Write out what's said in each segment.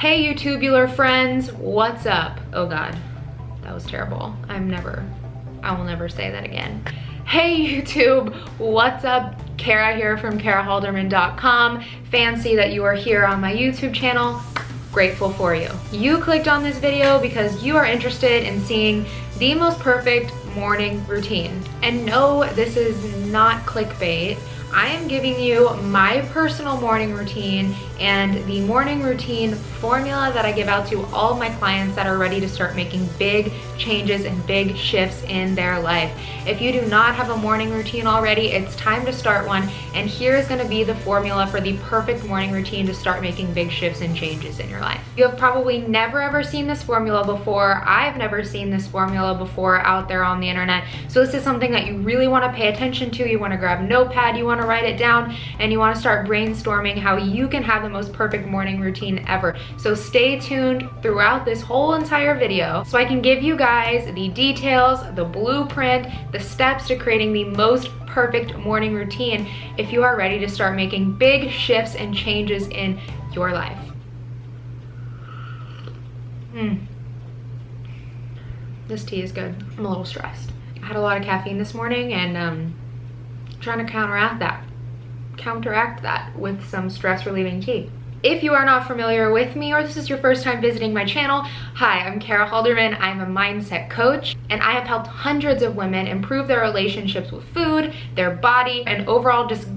Hey YouTubular friends, what's up? Oh God, that was terrible. I will never say that again. Hey YouTube, what's up? Kara here from karahalderman.com. Fancy that you are here on my YouTube channel. Grateful for you. You clicked on this video because you are interested in seeing the most perfect morning routine. And no, this is not clickbait. I am giving you my personal morning routine and the morning routine formula that I give out to all of my clients that are ready to start making big changes and big shifts in their life. If you do not have a morning routine already, it's time to start one, and here is going to be the formula for the perfect morning routine to start making big shifts and changes in your life. You have probably never ever seen this formula before. I've never seen this formula before out there on the internet, so this is something that you really want to pay attention to. You want to grab a notepad, you want to write it down, and you want to start brainstorming how you can have the most perfect morning routine ever. So stay tuned throughout this whole entire video so I can give you guys the details, the blueprint, the steps to creating the most perfect morning routine if you are ready to start making big shifts and changes in your life. This tea is good. I'm a little stressed. I had a lot of caffeine this morning and trying to counteract that with some stress relieving tea. If you are not familiar with me, or this is your first time visiting my channel, hi, I'm Kara Halderman. I'm a mindset coach, and I have helped hundreds of women improve their relationships with food, their body, and overall just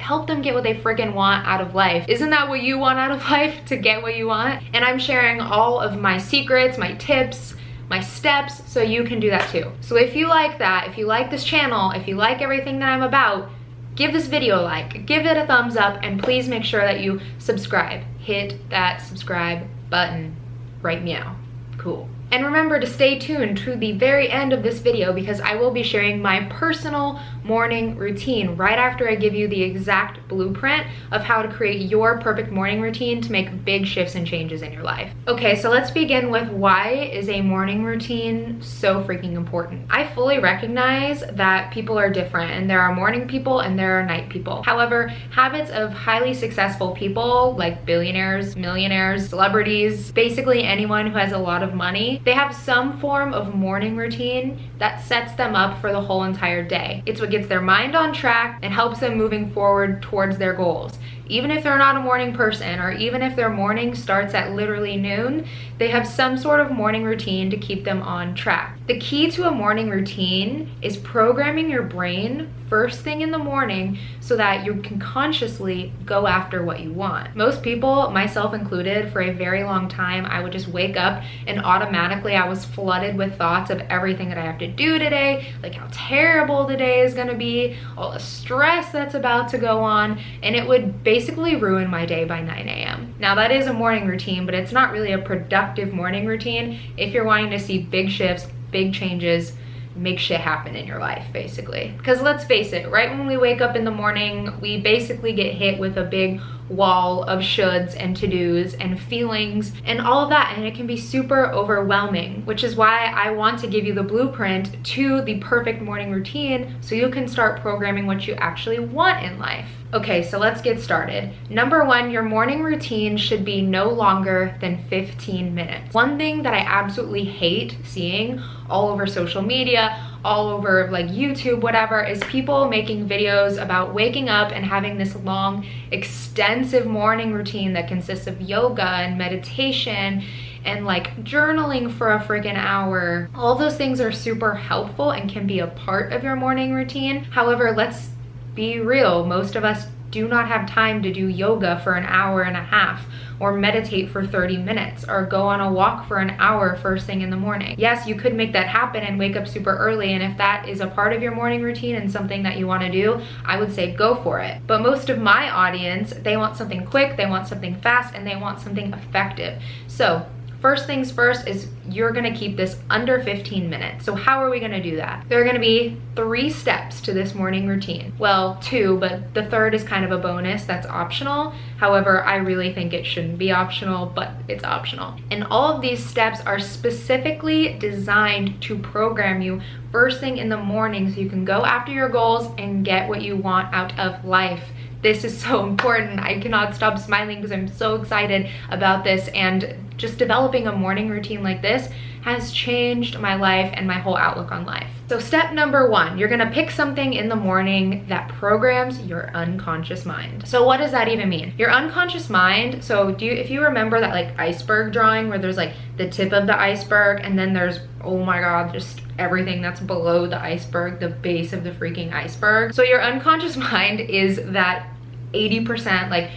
help them get what they friggin' want out of life. Isn't that what you want out of life? To get what you want? And I'm sharing all of my secrets, my tips, my steps, so you can do that too. So if you like that, if you like this channel, if you like everything that I'm about, give this video a like, give it a thumbs up, and please make sure that you subscribe. Hit that subscribe button right now. Cool. And remember to stay tuned to the very end of this video because I will be sharing my personal morning routine right after I give you the exact blueprint of how to create your perfect morning routine to make big shifts and changes in your life. Okay, so let's begin with why is a morning routine so freaking important. I fully recognize that people are different and there are morning people and there are night people. However, habits of highly successful people like billionaires, millionaires, celebrities, basically anyone who has a lot of money, they have some form of morning routine that sets them up for the whole entire day. It's what gets their mind on track and helps them moving forward towards their goals. Even if they're not a morning person, or even if their morning starts at literally noon, they have some sort of morning routine to keep them on track. The key to a morning routine is programming your brain first thing in the morning so that you can consciously go after what you want. Most people, myself included, for a very long time, I would just wake up and automatically I was flooded with thoughts of everything that I have to do today, like how terrible the day is gonna be, all the stress that's about to go on, and it would basically ruin my day by 9 a.m. Now that is a morning routine, but it's not really a productive morning routine if you're wanting to see big shifts, big changes, make shit happen in your life, basically. Because let's face it, right when we wake up in the morning, we basically get hit with a big wall of shoulds and to-dos and feelings and all of that, and it can be super overwhelming, which is why I want to give you the blueprint to the perfect morning routine so you can start programming what you actually want in life. Okay, so let's get started. Number one, your morning routine should be no longer than 15 minutes. One thing that I absolutely hate seeing all over social media, all over like YouTube, whatever, is people making videos about waking up and having this long, extensive morning routine that consists of yoga and meditation and like journaling for a freaking hour. All those things are super helpful and can be a part of your morning routine. However, let's be real, most of us do not have time to do yoga for an hour and a half, or meditate for 30 minutes, or go on a walk for an hour first thing in the morning. Yes, you could make that happen and wake up super early, and if that is a part of your morning routine and something that you want to do, I would say go for it. But most of my audience, they want something quick, they want something fast, and they want something effective. So first things first is you're gonna keep this under 15 minutes. So how are we gonna do that? There are gonna be 3 steps to this morning routine. Well, 2, but the third is kind of a bonus that's optional. However, I really think it shouldn't be optional, but it's optional. And all of these steps are specifically designed to program you first thing in the morning so you can go after your goals and get what you want out of life This is so important. I cannot stop smiling because I'm so excited about this, and just developing a morning routine like this has changed my life and my whole outlook on life. So step number 1, you're gonna pick something in the morning that programs your unconscious mind. So what does that even mean? Your unconscious mind, so if you remember that like iceberg drawing where there's like the tip of the iceberg and then there's, oh my God, just everything that's below the iceberg, the base of the freaking iceberg. So your unconscious mind is that 80% like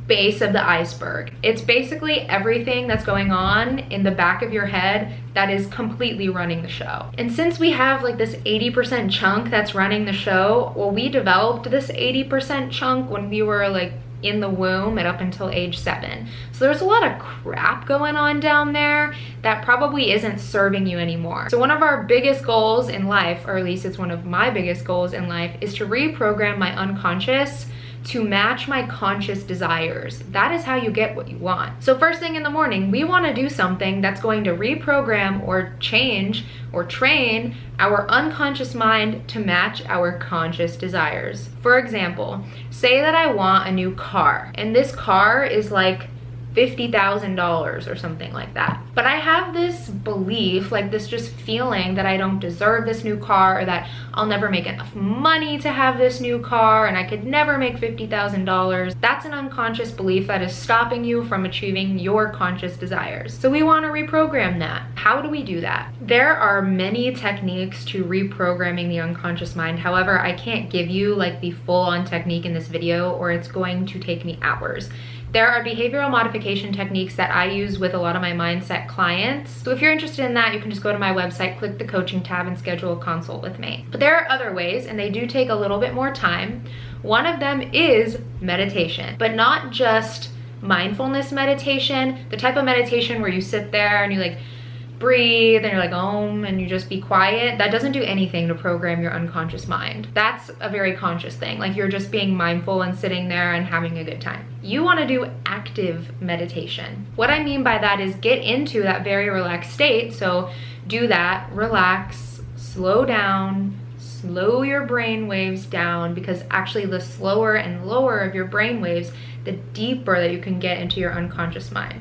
base of the iceberg. It's basically everything that's going on in the back of your head that is completely running the show. And since we have like this 80% chunk that's running the show, well, we developed this 80% chunk when we were like in the womb and up until age 7. So there's a lot of crap going on down there that probably isn't serving you anymore. So one of our biggest goals in life, or at least it's one of my biggest goals in life, is to reprogram my unconscious to match my conscious desires. That is how you get what you want. So first thing in the morning, we want to do something that's going to reprogram or change or train our unconscious mind to match our conscious desires. For example, say that I want a new car, and this car is like $50,000 or something like that. But I have this belief, like this just feeling that I don't deserve this new car, or that I'll never make enough money to have this new car, and I could never make $50,000. That's an unconscious belief that is stopping you from achieving your conscious desires. So we want to reprogram that. How do we do that? There are many techniques to reprogramming the unconscious mind. However, I can't give you like the full-on technique in this video, or it's going to take me hours. There are behavioral modification techniques that I use with a lot of my mindset clients. So if you're interested in that, you can just go to my website, click the coaching tab, and schedule a consult with me. But there are other ways, and they do take a little bit more time. One of them is meditation, but not just mindfulness meditation, the type of meditation where you sit there and you like breathe and you're like, and you just be quiet. That doesn't do anything to program your unconscious mind. That's a very conscious thing. Like you're just being mindful and sitting there and having a good time. You want to do active meditation. What I mean by that is get into that very relaxed state. So do that, relax, slow down, slow your brain waves down, because actually the slower and lower of your brain waves, the deeper that you can get into your unconscious mind.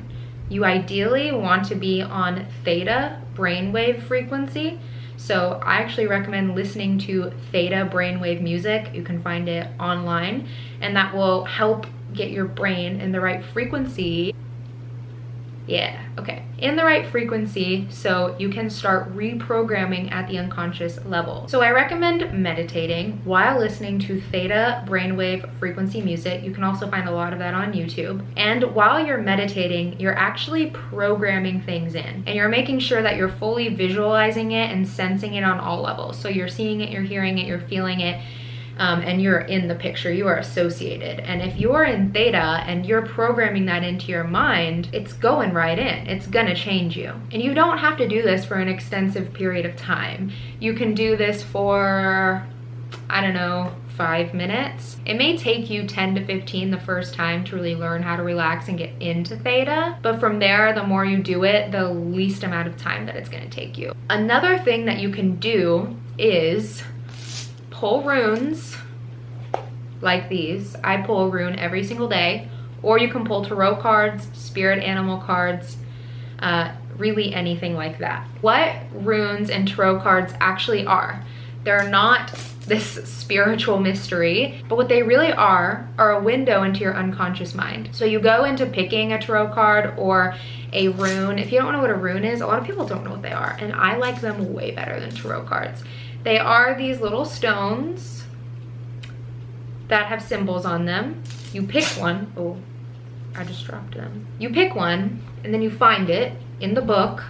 You ideally want to be on theta brainwave frequency. So I actually recommend listening to theta brainwave music. You can find it online, and that will help get your brain in the right frequency. In the right frequency, so you can start reprogramming at the unconscious level. So I recommend meditating while listening to theta brainwave frequency music. You can also find a lot of that on YouTube. And while you're meditating, you're actually programming things in, and you're making sure that you're fully visualizing it and sensing it on all levels. So you're seeing it, you're hearing it, you're feeling it, and you're in the picture, you are associated. And if you're in theta and you're programming that into your mind, it's going right in. It's gonna change you. And you don't have to do this for an extensive period of time. You can do this for, I don't know, 5 minutes. It may take you 10 to 15 the first time to really learn how to relax and get into theta, but from there, the more you do it, the least amount of time that it's gonna take you. Another thing that you can do is pull runes like these. I pull a rune every single day, or you can pull tarot cards, spirit animal cards, really anything like that. What runes and tarot cards actually are, they're not this spiritual mystery, but what they really are a window into your unconscious mind. So you go into picking a tarot card or a rune. If you don't know what a rune is, a lot of people don't know what they are, and I like them way better than tarot cards. They are these little stones that have symbols on them. You pick one. Oh, I just dropped them. You pick one, and then you find it in the book,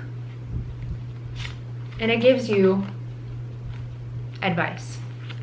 and it gives you advice.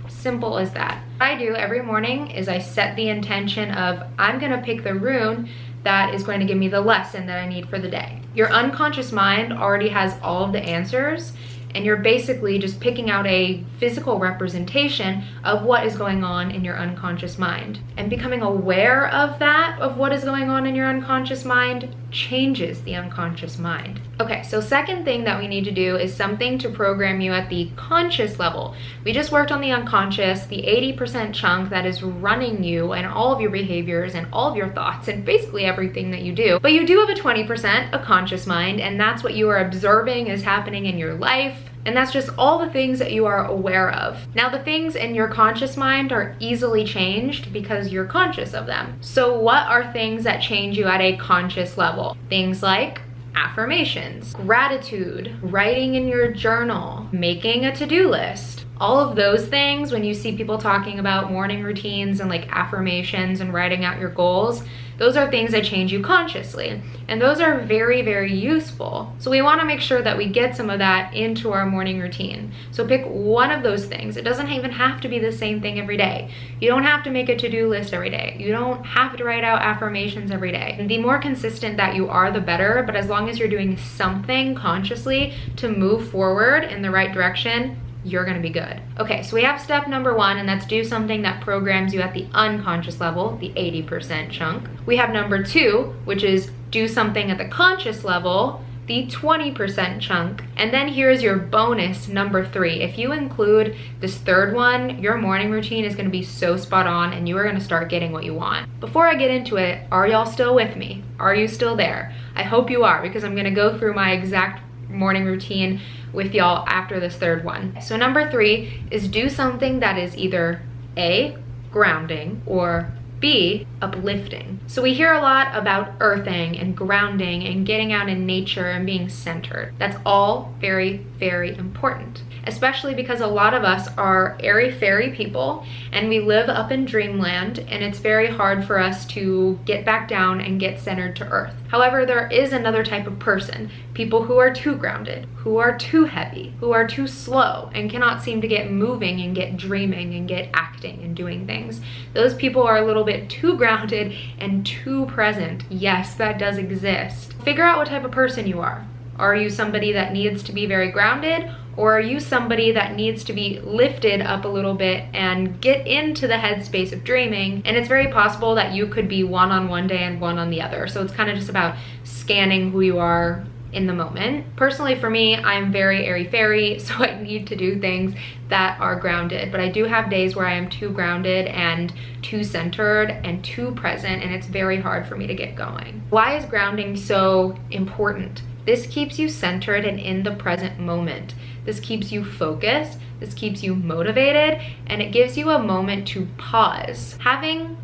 Simple as that. What I do every morning is I set the intention of, I'm gonna pick the rune that is going to give me the lesson that I need for the day. Your unconscious mind already has all of the answers, and you're basically just picking out a physical representation of what is going on in your unconscious mind. And becoming aware of that, of what is going on in your unconscious mind, changes the unconscious mind. Okay, so second thing that we need to do is something to program you at the conscious level. We just worked on the unconscious, the 80% chunk that is running you and all of your behaviors and all of your thoughts and basically everything that you do. But you do have a 20%, a conscious mind, and that's what you are observing is happening in your life. And that's just all the things that you are aware of. Now, the things in your conscious mind are easily changed because you're conscious of them. So what are things that change you at a conscious level? Things like affirmations, gratitude, writing in your journal, making a to-do list. All of those things, when you see people talking about morning routines and like affirmations and writing out your goals, those are things that change you consciously. And those are very, very useful. So we want to make sure that we get some of that into our morning routine. So pick one of those things. It doesn't even have to be the same thing every day. You don't have to make a to-do list every day. You don't have to write out affirmations every day. And the more consistent that you are, the better. But as long as you're doing something consciously to move forward in the right direction, you're gonna be good. Okay, so we have step number 1, and that's do something that programs you at the unconscious level, the 80% chunk. We have number 2, which is do something at the conscious level, the 20% chunk. And then here's your bonus, number 3. If you include this third one, your morning routine is gonna be so spot on and you are gonna start getting what you want. Before I get into it, are y'all still with me? Are you still there? I hope you are, because I'm gonna go through my exact morning routine with y'all after this third one. So number 3 is do something that is either A, grounding, or B, uplifting. So we hear a lot about earthing and grounding and getting out in nature and being centered. That's all very, very important, especially because a lot of us are airy-fairy people and we live up in dreamland, and it's very hard for us to get back down and get centered to earth. However, there is another type of person, people who are too grounded, who are too heavy, who are too slow and cannot seem to get moving and get dreaming and get acting and doing things. Those people are a little bit too grounded and too present. Yes, that does exist. Figure out what type of person you are. Are you somebody that needs to be very grounded, or are you somebody that needs to be lifted up a little bit and get into the headspace of dreaming? And it's very possible that you could be one on one day and one on the other. So it's kind of just about scanning who you are in the moment. Personally, for me, I'm very airy-fairy, so I need to do things that are grounded. But I do have days where I am too grounded and too centered and too present, and it's very hard for me to get going. Why is grounding so important? This keeps you centered and in the present moment. This keeps you focused, this keeps you motivated, and it gives you a moment to pause. Having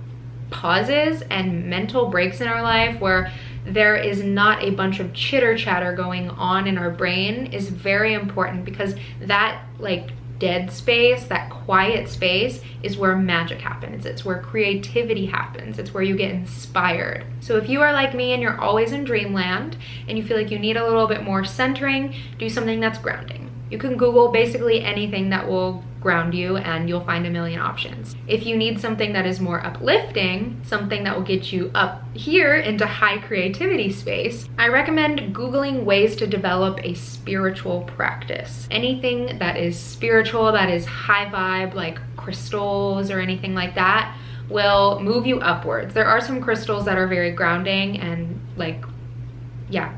pauses and mental breaks in our life where there is not a bunch of chitter chatter going on in our brain is very important, because that like dead space, that quiet space, is where magic happens. It's where creativity happens. It's where you get inspired. So if you are like me and you're always in dreamland and you feel like you need a little bit more centering, do something that's grounding. You can Google basically anything that will ground you and you'll find a million options. If you need something that is more uplifting, something that will get you up here into high creativity space, I recommend Googling ways to develop a spiritual practice. Anything that is spiritual, that is high vibe, like crystals or anything like that, will move you upwards. There are some crystals that are very grounding and like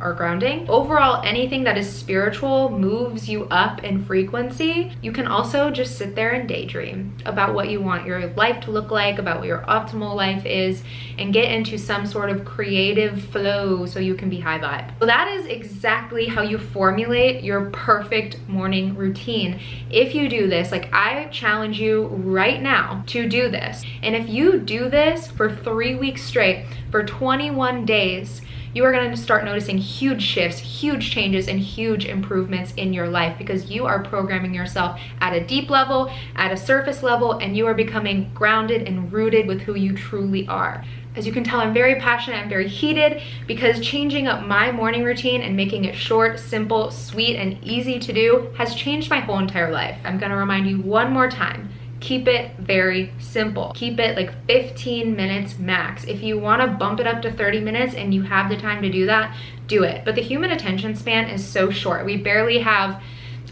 are grounding. Overall, anything that is spiritual moves you up in frequency. You can also just sit there and daydream about what you want your life to look like, about what your optimal life is, and get into some sort of creative flow so you can be high vibe. So that is exactly how you formulate your perfect morning routine. If you do this, like I challenge you right now to do this. And if you do this for 3 weeks straight, for 21 days, you are going to start noticing huge shifts, huge changes, and huge improvements in your life, because you are programming yourself at a deep level, at a surface level, and you are becoming grounded and rooted with who you truly are. As you can tell, I'm very passionate, I'm very heated, because changing up my morning routine and making it short, simple, sweet, and easy to do has changed my whole entire life. I'm going to remind you one more time. Keep it very simple. Keep it like 15 minutes max. If you want to bump it up to 30 minutes and you have the time to do that, do it. But the human attention span is so short. We barely have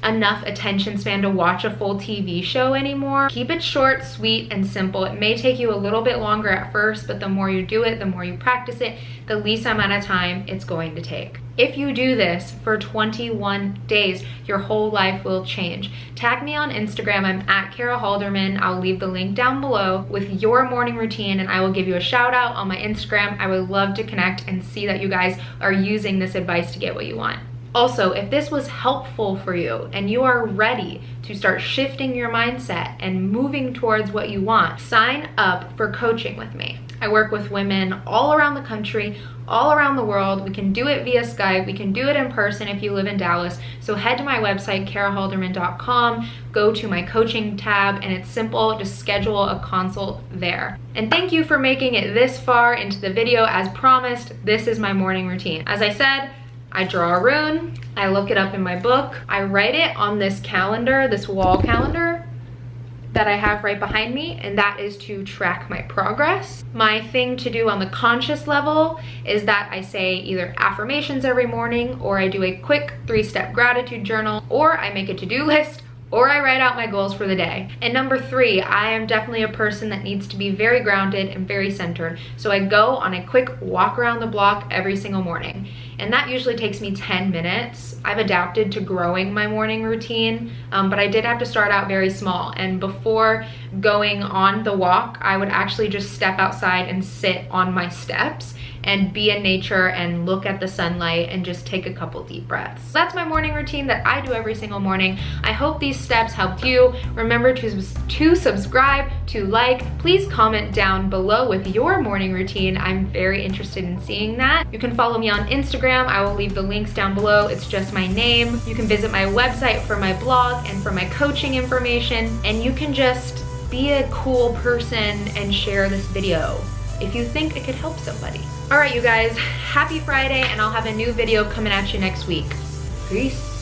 enough attention span to watch a full TV show anymore. Keep it short, sweet, and simple. It may take you a little bit longer at first, but the more you do it, the more you practice it, the least amount of time it's going to take. If you do this for 21 days, your whole life will change. Tag me on Instagram. I'm at Kara Halderman. I'll leave the link down below with your morning routine, and I will give you a shout out on my Instagram. I would love to connect and see that you guys are using this advice to get what you want. Also, if this was helpful for you and you are ready to start shifting your mindset and moving towards what you want, sign up for coaching with me. I work with women all around the country, all around the world. We can do it via Skype. We can do it in person if you live in Dallas. So head to my website, karahalderman.com, go to my coaching tab, and it's simple. Just schedule a consult there. And thank you for making it this far into the video. As promised, this is my morning routine. As I said, I draw a rune, I look it up in my book, I write it on this calendar, this wall calendar that I have right behind me, and that is to track my progress. My thing to do on the conscious level is that I say either affirmations every morning, or I do a quick 3-step gratitude journal, or I make a to-do list, or I write out my goals for the day. And number 3, I am definitely a person that needs to be very grounded and very centered. So I go on a quick walk around the block every single morning. And that usually takes me 10 minutes. I've adapted to growing my morning routine, but I did have to start out very small. And before going on the walk, I would actually just step outside and sit on my steps and be in nature and look at the sunlight and just take a couple deep breaths. That's my morning routine that I do every single morning. I hope these steps helped you. Remember to subscribe, to like. Please comment down below with your morning routine. I'm very interested in seeing that. You can follow me on Instagram. I will leave the links down below. It's just my name. You can visit my website for my blog and for my coaching information. And you can just be a cool person and share this video if you think it could help somebody. All right, you guys, happy Friday, and I'll have a new video coming at you next week. Peace.